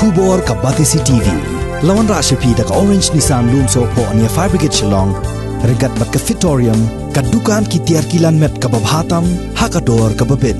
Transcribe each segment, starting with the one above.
Kubor ka Batisi TV. Lawan Rashapi da ka Orange Nissan Lumso po ania Fire Brigade Shillong. Regat bat ka Fitorium. Ka dukaan ki tiar kilan met ka babhatam. Hakador ka babin.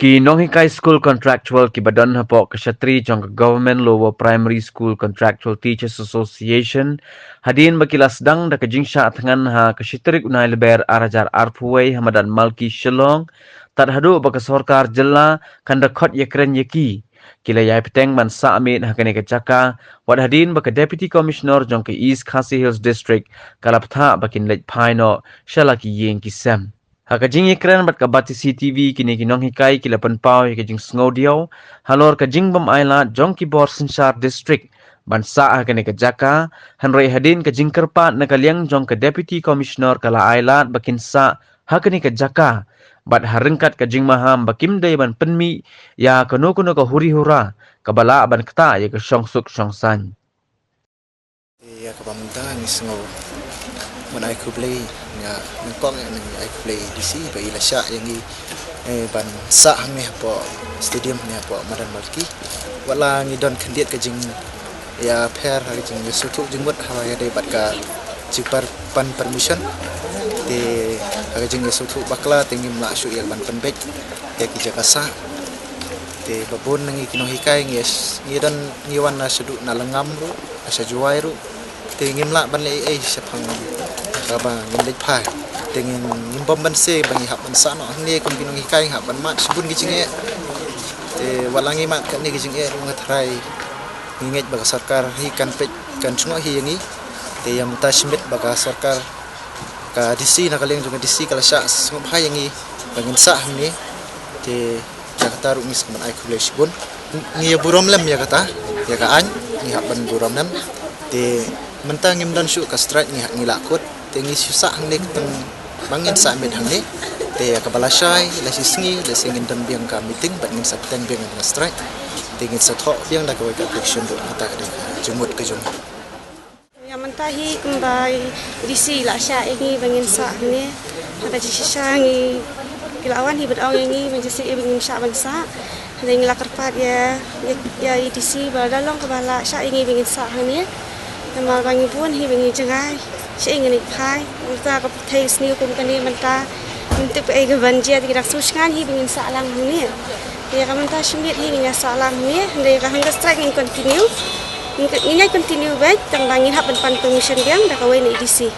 Ki Nonghikai School Contractual ki badan hapo kasatri jong Government Lower Primary School Contractual Teachers Association hadin bakilas dang da kajingsha atangan ha kasitrik unai leber arajar arpuway hamadan malki Shillong tadhadu baka sorkar jella kanda khot yakren yaki kila yai peteng man sa amit hakane kachaka wad hadin baka Deputy Commissioner jong ke East Khasi Hills District kalaptha bakin lej paino shalaki yeng kisam Hakajing ikran bat kabati CTV kini kinong hikai kila penpau hakajing snodiau halor kajing bam aila jong kibor Sensar District bansa hakane kajaka hanrei hadin kajing kerpat nakaliang jong ke Deputy Commissioner kala aila bakin sa hakane kajaka bat harengkat kajing maham bakim day ban penmi ya kono-kono ka huri-hura kabala ban kata ya ke syongsuk syongsan ya kapamta ni sngo menai kublai ya nengkong yang menai kublai di sini bagi lasyak yang ni ban sa hang po stadium ni po Madan Malki wala ngi don kandiat kajing ya pair kajing sutuk jenggot hawa ya debat ka cipar pan permission di kajing sutuk bakla tinggi mlak syuk yang ban penbek ya ki jakasa di babon ngi kinong hikai ngi don ngi wan na seduk na lengam ru asa juai ru tinggi mlak ban le sepang kaba ngendek pai tingin ngimbom ban se bangi hab ban sa no ni kom kinong hikai hab ban mat subun gijing walangi mat kan ni gijing ngatrai nginget baga sarkar hi kan pek kan chunga hi yangi te yam ta simit baga sarkar ka DC na kaleng juga DC kala sya sum hai yangi bangin sa ni te Jakarta ru mis kan ai kulesh bun ngi burom lem ya kata ya ka an ni hab ban burom lem te mentang ngim dan syuk ka strike ngi lakut te ngi susah hang ni keteng bangin sa mit hang ni te ka balasai la sisngi la singin dan biang ka meeting bangin sa teng biang ka strike te ngi sa thok biang da ka wai ka action do mata ka jumut ke jum ya mentahi kembali DC la sya ini bangin sa ni ada sisa ngi kilawan hi bedau ngi menjadi bangin sya bangsa ngi la kerpat ya DC badalong ka bala sya ini bangin sa ni nama bangi pun hi bangi jangai si ingin ikai kita ke taste ni hukum kini menta untuk pergi banjir tidak suskan hi bangin salang ni dia kan menta simit hi bangin salang ni dia kan hangga strike ni continue baik tang bangin hab ban permission dia dah kawin di DC